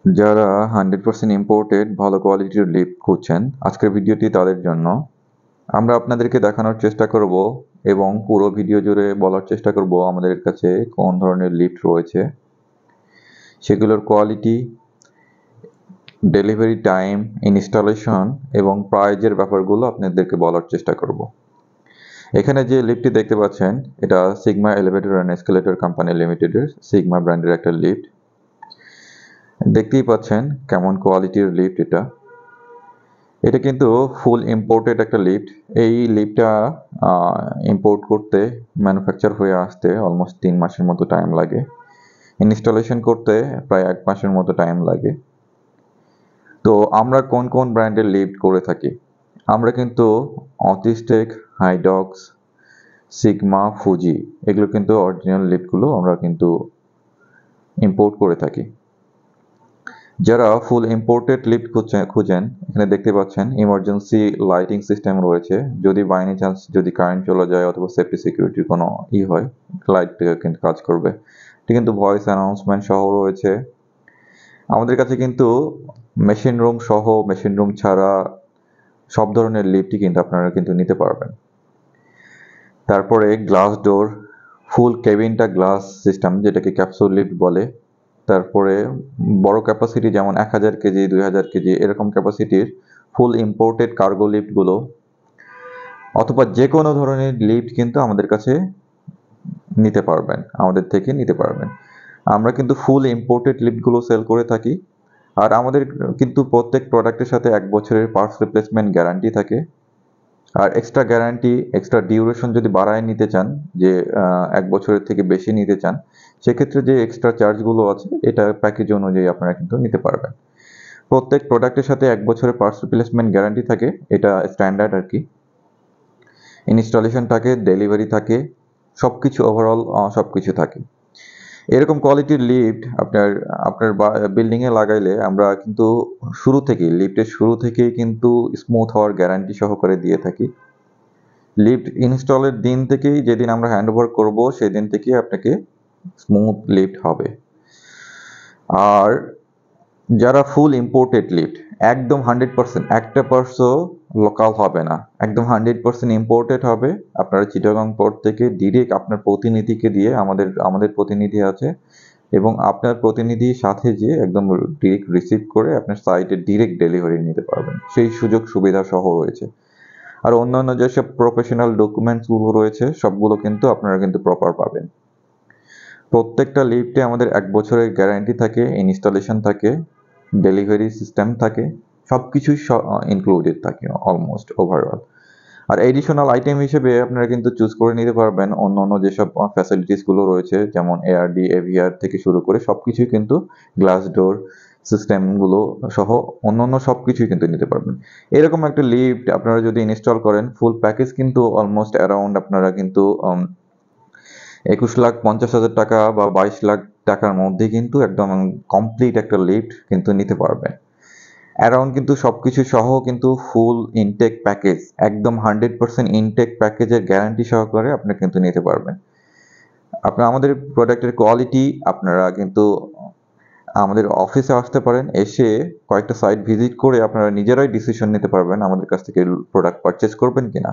যারা 100% ইম্পোর্টেড ভালো কোয়ালিটির লিফট খুঁজছেন, আজকের ভিডিওটি তাদের জন্য। আমরা আপনাদেরকে দেখানোর চেষ্টা করব এবং পুরো ভিডিও জুড়ে বলার চেষ্টা করব আমাদের কাছে কোন ধরনের লিফট রয়েছে, সেগুলোর কোয়ালিটি, ডেলিভারি টাইম, ইনস্টলেশন এবং প্রাইজের ব্যাপারগুলো আপনাদেরকে বলার চেষ্টা করব। এখানে যে লিফটটি দেখতে পাচ্ছেন, এটা sigma elevator and escalator company লিমিটেডের সিগমা ব্র্যান্ডের একটা লিফট। দেখতেই পাচ্ছেন কেমন কোয়ালিটির লিফট এটা। এটা কিন্তু ফুল ইম্পোর্টেড একটা লিফট। এই লিফটটা ইম্পোর্ট করতে, ম্যানুফ্যাকচার হয়ে আসতে অলমোস্ট 3 মাসের মতো টাইম লাগে। ইনস্টলেশন করতে প্রায় 1 মাসের মতো টাইম লাগে। তো আমরা কোন কোন ব্র্যান্ডের লিফট করে থাকি? আমরা কিন্তু অটিস্টেক, হাইডক্স, সিগমা, ফুজি, এগুলো কিন্তু অরিজিনাল লিফটগুলো আমরা কিন্তু ইম্পোর্ট করে থাকি। যারা ফুল ইম্পোর্টেড লিফট খুঁজেন, এখানে দেখতে পাচ্ছেন ইমার্জেন্সি লাইটিং সিস্টেম রয়েছে। যদি বাই এনি চান্স যদি কারেন্ট চলে যায় অথবা সেফটি সিকিউরিটির কোনো হয়, লাইটটা কিন্তু কাজ করবে। এটা কিন্তু ভয়েস অ্যানাউন্সমেন্ট সহ রয়েছে। আমাদের কাছে কিন্তু মেশিন রুম সহ, মেশিন রুম ছাড়া সব ধরনের লিফটই কিন্তু আপনারা কিন্তু নিতে পারবেন। তারপরে গ্লাস ডোর, ফুল কেবিনটা গ্লাস সিস্টেম, যেটাকে ক্যাপসুল লিফট বলে। তারপরে বড় ক্যাপাসিটি যেমন 1000 কেজি, 2000 কেজি এরকম ক্যাপাসিটির ফুল ইম্পোর্টেড কার্গো লিফটগুলো অথবা যে কোনো ধরনের লিফট কিন্তু আমাদের কাছে নিতে পারবেন, আমাদের থেকে নিতে পারবেন। আমরা কিন্তু ফুল ইম্পোর্টেড লিফটগুলো সেল করে থাকি। আর আমাদের কিন্তু প্রত্যেক প্রোডাক্টের সাথে 1 বছরের পার্টস রিপ্লেসমেন্ট গ্যারান্টি থাকে। আর এক্সট্রা গ্যারান্টি, এক্সট্রা ডিউরেশন যদি বাড়ায় নিতে চান, যে 1 বছরের থেকে বেশি নিতে চান, সেক্ষেত্রে যে এক্সট্রা চার্জগুলো আছে এটা প্যাকেজ অনুযায়ী আপনারা কিন্তু নিতে পারবেন। প্রত্যেক প্রোডাক্টের সাথে 1 বছরের পার্টস রিপ্লেসমেন্ট গ্যারান্টি থাকে, এটা স্ট্যান্ডার্ড আর কি। ইনস্টলেশন থাকে, ডেলিভারি থাকে, সবকিছু ওভারঅল সবকিছু থাকে। এরকম কোয়ালিটির লিফট আপনার বিল্ডিংয়ে লাগাইলে আমরা কিন্তু লিফটের শুরু থেকেই কিন্তু স্মুথ হওয়ার গ্যারান্টি সহকারে দিয়ে থাকি। লিফট ইনস্টলের দিন থেকেই, যেদিন আমরা হ্যান্ড ওভার করবো সেদিন থেকেই আপনাকে স্মুথ লিফট হবে। আর যারা ফুল ইম্পোর্টেড লিফট, একদম 100%, একটা পার্সও লোকাল হবে না, একদম 100% ইম্পোর্টেড হবে। আপনারা চিটাগাং পোর্ট থেকে ডিরেক্ট আপনার প্রতিনিধিকে দিয়ে, আমাদের প্রতিনিধি আছে, এবং আপনার প্রতিনিধির সাথে যে একদম ডিরেক্ট রিসিভ করে আপনার সাইটে ডিরেক্ট ডেলিভারি নিতে পারবেন, সেই সুযোগ সুবিধা সহ রয়েছে। আর অন্যান্য যেসব প্রফেশনাল ডকুমেন্টসগুলো রয়েছে সবগুলো কিন্তু আপনারা কিন্তু প্রপার পাবেন। প্রত্যেকটা লিফটে আমাদের 1 বছরের গ্যারান্টি থাকে, ইনস্টলেশন থাকে, ডেলিভারি সিস্টেম থাকে, সব কিছুই ইনক্লুডেড থাকে অলমোস্ট ওভারঅল। আর এডিশনাল আইটেম হিসেবে আপনারা কিন্তু চুজ করে নিতে পারবেন অন্য যেসব ফ্যাসিলিটিসগুলো রয়েছে, যেমন এআরডি, এভিআর থেকে শুরু করে সব কিছুই কিন্তু, গ্লাস ডোর সিস্টেমগুলো সহ অন্যান্য সব কিছুই কিন্তু নিতে পারবেন। এরকম একটা লিফট আপনারা যদি ইনস্টল করেন, ফুল প্যাকেজ কিন্তু অলমোস্ট অ্যারাউন্ড আপনারা কিন্তু 21,50,000 টাকা বা 22 লাখ টাকার মধ্যে কিন্তু একদম কমপ্লিট একটা লিফট কিন্তু নিতে পারবেন। অ্যারাউন্ড কিন্তু সবকিছু সহ কিন্তু ফুল ইনটেক প্যাকেজ, একদম 100% ইনটেক প্যাকেজের গ্যারান্টি সহকারে আপনি কিন্তু নিতে পারবেন। আপনারা আমাদের প্রোডাক্টের কোয়ালিটি, আপনারা কিন্তু আমাদের অফিসে আসতে পারেন, এসে কয়েকটা সাইট ভিজিট করে আপনারা নিজেরাই ডিসিশন নিতে পারবেন আমাদের কাছ থেকে প্রোডাক্ট পারচেজ করবেন কিনা।